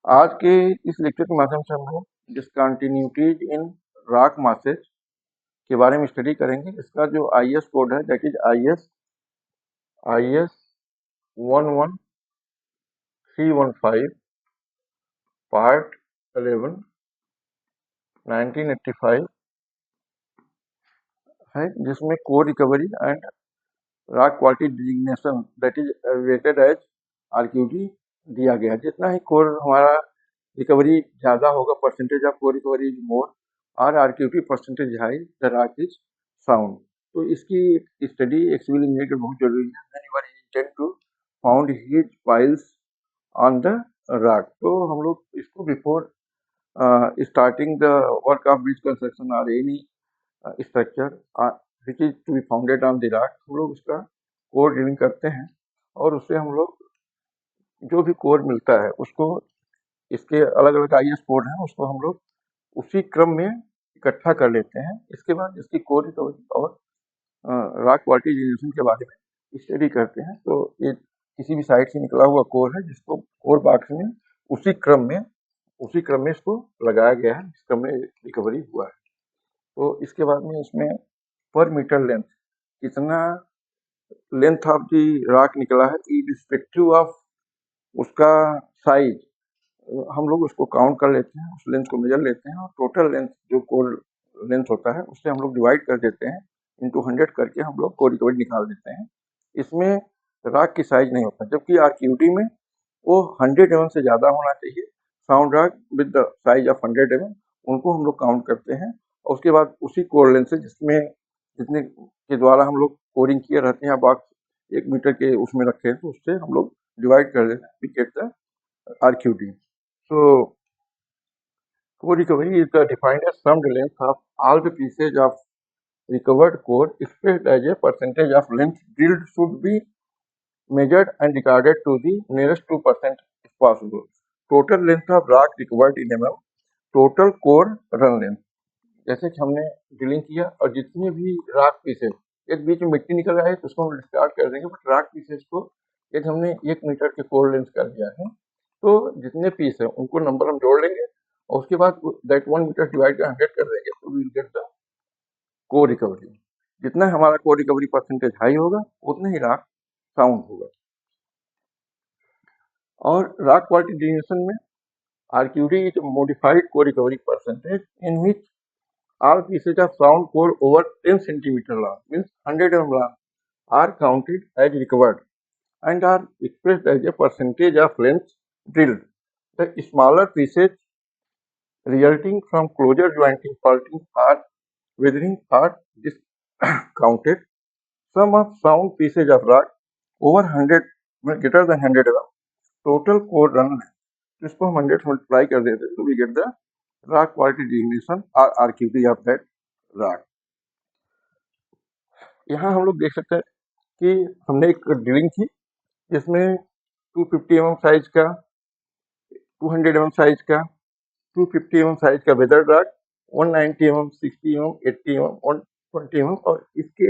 आज के इस लेक्चर के माध्यम से हम लोग डिसकंटिन्यूटीज इन रॉक मासेज के बारे में स्टडी करेंगे। इसका जो IS कोड है दैट इज IS 11315 पार्ट 11 1985 है, जिसमें core recovery and rock quality designation that is rated as RQD दिया गया है। जितना ही कोर हमारा रिकवरी ज़्यादा होगा, percentage of core recovery is more और RQD percentage high the rock is sound. तो इसकी स्टडी एक्चुअली मेरे बहुत जरूरी है when you are intent to found huge piles on the rock. तो हम लोग इसको before starting the work of bridge construction और any structure which is to be founded on the rock, हम लोग उसका कोर ड्रिलिंग करते हैं और उससे हम लोग जो भी कोर मिलता है उसको, इसके अलग अलग IS कोड हैं, उसको हम लोग उसी क्रम में इकट्ठा कर लेते हैं। इसके बाद इसकी कोर रिकवरी और रॉक क्वालिटी डिजिग्नेशन के बारे में स्टडी करते हैं। तो ये किसी भी साइड से निकला हुआ कोर है जिसको कोर बॉक्स में उसी क्रम में इसको लगाया गया है, इस क्रम में रिकवरी हुआ है। तो इसके बाद में इसमें पर मीटर लेंथ कितना लेंथ ऑफ दी रॉक निकला है इर्रिस्पेक्टिव ऑफ उसका साइज, हम लोग उसको काउंट कर लेते हैं, उस लेंथ को मेजर लेते हैं और टोटल लेंथ जो कोर लेंथ होता है उससे हम लोग डिवाइड कर देते हैं, इंटू 100 करके हम लोग कोर रिकवरी निकाल देते हैं। इसमें रॉक की साइज नहीं होता, जबकि RQD में वो 100 mm से ज़्यादा होना चाहिए। Sound rock with the size of 100 mm उनको हम लोग काउंट करते हैं और उसके बाद उसी कोर लेंथ से जितने के द्वारा हम लोग कोरिंग किए रहते हैं, बॉक्स 1 मीटर के उसमें रखे हैं, तो उससे हम लोग डिवाइड कर देते हैं, we get the RQD. So, core recovery is defined as summed length of all the pieces of recovered core expressed as a percentage of length drilled should be measured and recorded to the nearest 2% if possible. Total length of rock recovered in mm, total core run length. जैसे कि हमने drilling किया और जितने भी rock pieces, एक बीच में मिट्टी निकल रहा है तो उसको हम डिस्कार्ड कर देंगे, बट रॉक पीसेस को एक हमने 1 मीटर के कोर लेंथ कर दिया है, तो जितने पीस है उनको नंबर हम जोड़ लेंगे और उसके बाद दैट 1 मीटर डिवाइड बाय 100 कर देंगे, तो we will get the core recovery. जितना हमारा कोर रिकवरी परसेंटेज हाई होगा उतना ही रॉक साउंड होगा। और रॉक क्वालिटी डिजिग्नेशन में RQD is a modified core recovery percentage in which all pieces of sound core over 10 centimeter long, means 100 mm long, are counted as recovered and are expressed as a percentage of length drilled. The smaller pieces resulting from closure jointing, faulting or weathering are discounted. Sum of sound pieces of rock over 100 greater than 100 mm total core run length, इसको हम 100 multiply कर देते हैं तो we get the rock quality designation और RQD of that rock. यहाँ हम लोग देख सकते हैं कि हमने एक ड्रिलिंग की जिसमें 250 mm साइज का, 200 mm साइज का, 250 mm साइज का weather rock, 190 mm, 60 mm, 80 mm, 120 mm और इसके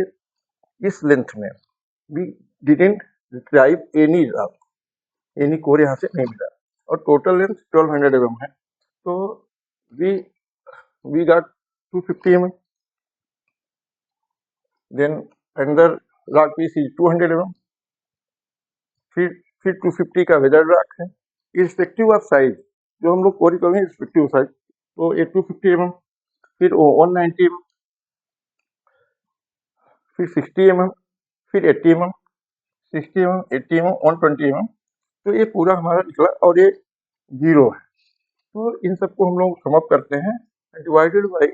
इस लेंथ में we didn't retrieve any rock, any core यहाँ से नहीं मिला और टोटल लेंथ 1200 mm है। तो we got 250 mm, then another rock piece is 200 mm, फिर 250 का वेदर रॉक है, इर्रिस्पेक्टिव ऑफ साइज जो हम लोग कोरी करेंगे इर्रिस्पेक्टिव साइज, तो ये 250 mm, फिर 190 mm, फिर 60 mm, फिर 80 mm, 60 mm, 80 mm, 120 mm, तो ये पूरा हमारा निकला और ये 0 है। तो इन सबको हम लोग समअप करते हैं, divided by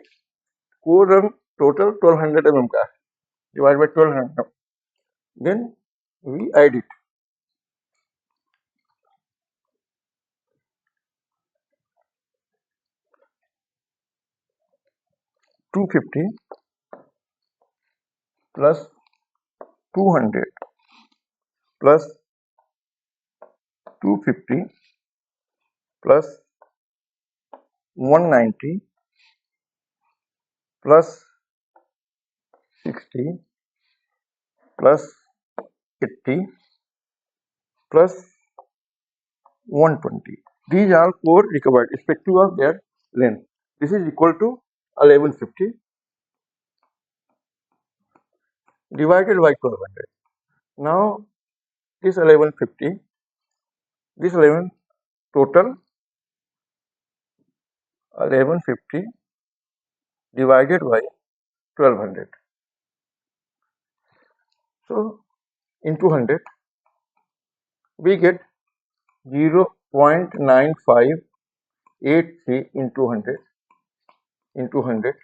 core run total 1200 mm का है, divide by 1200, then we add it. Two 50 plus 200 plus 250 plus 190 plus 60 plus 80 plus 120, These are core recovered irrespective of their length. This is equal to 1150 divided by 1200. Now this 1150, this 11 total 1150 divided by 1200. So into 100 we get 0.9583 into 100 into 100.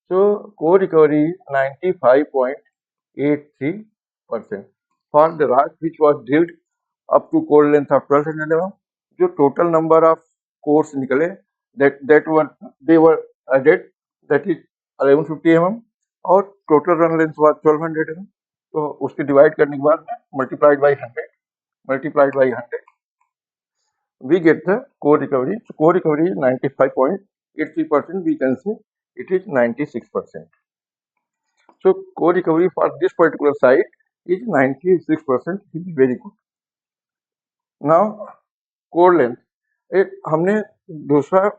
So core recovery is 95.83% for the rock which was drilled up to core length of 1200 mm. जो total number of cores निकले they were added, that is 1150 mm, और total run length was 1200 mm. तो उसके divide करने के बाद multiplied by 100 we get the core recovery. So core recovery is 95.83%. We can say it is 96%. So core recovery for this particular site is 96%. It is very good. Now core length, एक हमने दूसरा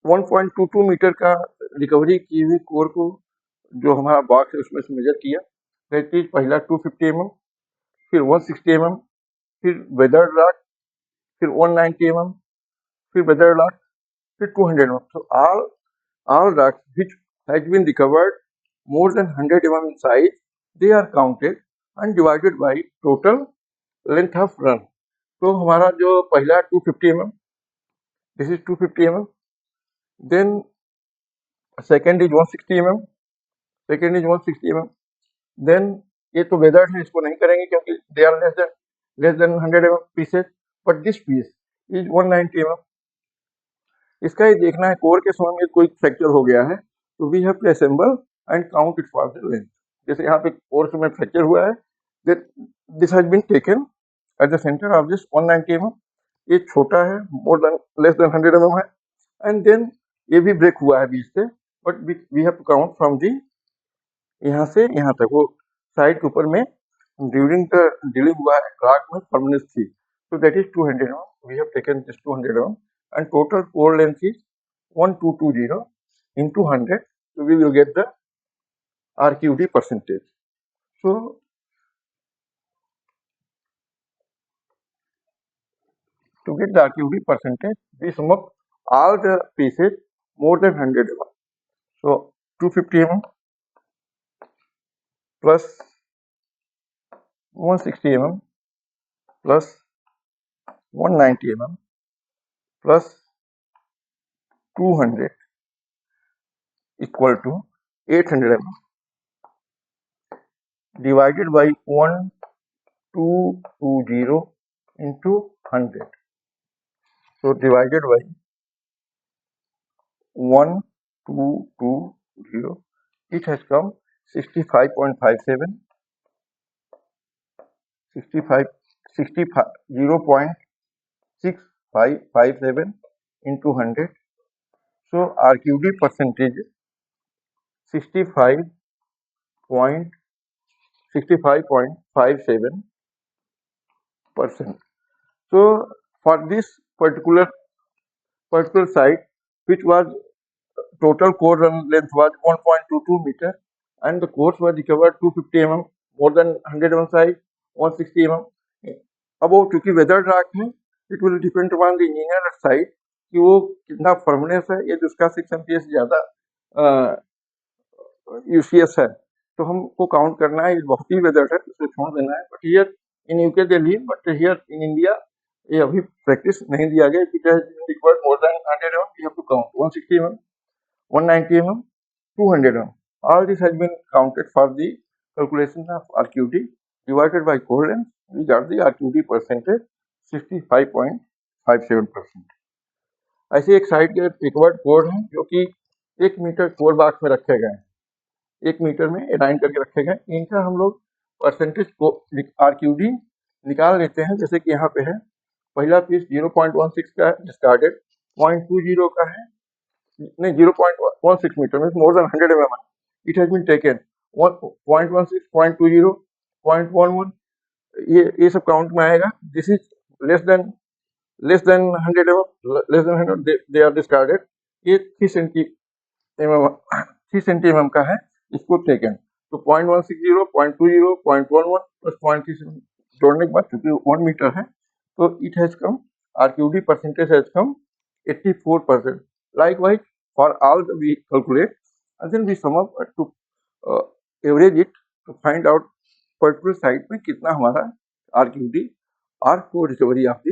1.22 metre का recovery की हुई core को जो हमारा box है उसमें से मेजर किया. दैट इज पहला 250 mm, फिर 160 mm, फिर वेदर्ड रॉक, फिर 190 mm, फिर वेदर्ड रॉक, फिर 200 mm. So all rocks which has been recovered more than 100 mm in size, they are counted and divided by total length of run. तो हमारा जो पहला 250 mm, this is 250 mm, then second is 160 mm, then ये तो weathered है, इसको नहीं करेंगे क्योंकि they are less than 100 mm pieces, but this piece is 190 mm. इसका ये देखना है कोर के समय में कोई फ्रैक्चर हो गया है तो we have to assemble and count it for the length. जैसे यहाँ पे कोर में फ्रैक्चर हुआ है, this has been taken at the centre of this 190 mm. ये छोटा है, लेस देन 100 mm है, एंड देन ये भी ब्रेक हुआ है बीच से, but we have to count from the यहाँ से यहाँ तक. वो साइड के ऊपर में ड्यूरिंग द ड्रिलिंग हुआ है, रॉक में फर्मनेस थी, so that is 200 mm. We have taken this 200 mm and total core length is 1220 into 100. So we will get the RQD percentage. So to get the RQD percentage, we sum up all the pieces more than 100 mm. So 250 mm plus 160 mm plus 190 mm plus 200 equal to 800 mm divided by 1220 into 100. So divided by 1220, it has come 65.57, 0.6557 into 100. So RQD percentage 65.57%. So for this particular site, which was total core run length was 1.22 meter, and the cores were recovered 250 mm, more than 100 mm size, 160 mm above. क्योंकि weather rock है, it will depend on the engineer side कि वो कितना firmness है. यदि उसका 6 MPa ज्यादा UCS है तो हमको काउंट करना है, बहुत ही वेदर है, उसको छोड़ देना है. But here in UK they leave, but here in India ये अभी प्रैक्टिस नहीं दिया गया. It has required more than 100 mm, we have to count 160 mm, 190 mm, 200 mm. All this has been counted for the calculation of RQD divided by core length. We got the RQD percentage 65.57%. ऐसे एक side के recovered core हैं जो कि 1 metre core box में रखे गए हैं, 1 मीटर में अलाइन करके रखे गए. इनका हम लोग परसेंटेज को RQD निकाल लेते हैं. जैसे कि यहाँ पे है, पहला पीस 0.16 का है, डिस्कार्डेड 0.20 का है, नहीं 0.16 मीटर में more than 100 mm. It has been taken 0.16, 0.20, 0.11, ये सब काउंट में आएगा. This is less than less than 100 mm, less than 100 they are discarded. ये 3 cm का है, इसको टेकन। तो 0.160, 0.20, 0.11 प्लस 0.37 जोड़ने के बाद चूंकि 1 मीटर है तो it has come, RQD percentage has come 84%. Likewise for all the we calculate and then we sum up to average it to find out particular site में कितना हमारा RQD और core recovery of the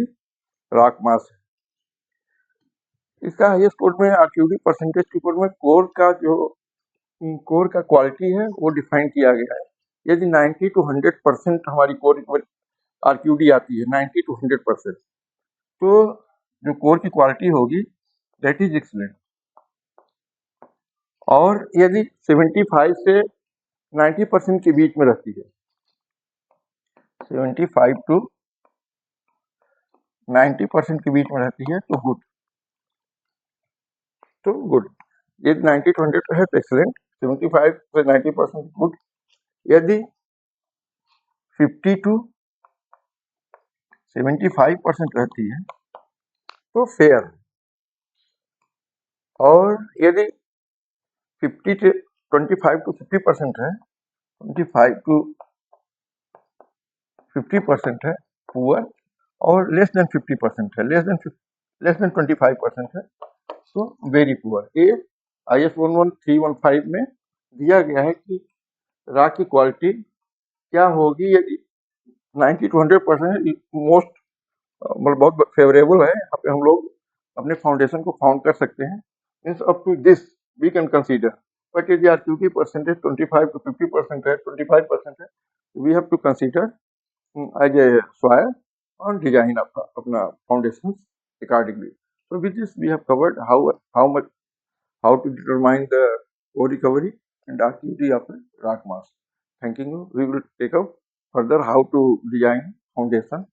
rock mass है। इसका highest code में RQD percentage के code में core का क्वालिटी है वो डिफाइन किया गया है। यदि 90 to 100% हमारी कोर रिकवरी RQD आती है, 90 to 100%, तो जो कोर की क्वालिटी होगी दैट इज एक्सीलेंट। और यदि 75 से 90% के बीच में रहती है, 75 to 90% के बीच में रहती है तो गुड, यदि 90 to 100 है तो एक्सीलेंट, 75 से 90% गुड, यदि 50 to 75% रहती है तो फेयर, और यदि 25 to 50% है, 25 to 50% है पुअर, और लेस देन 50% है, लेस देन 25% है तो वेरी पुअर। ये IS 11315 में दिया गया है कि रॉक की क्वालिटी क्या होगी यदि 90 to 100% मोस्ट मतलब बहुत फेवरेबल है। यहाँ पे हम लोग अपने फाउंडेशन को फाउंड कर सकते हैं। Means up to this we can consider, but यदि RQD परसेंटेज 25 to 50% है, 25% है, we have to consider as a soil और डिजाइन अपना foundation accordingly. So with this we have covered how to determine the ore recovery and RQD of the rock mass. Thank you. We will take up further how to design foundation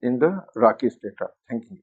in the rocky strata. Thank you.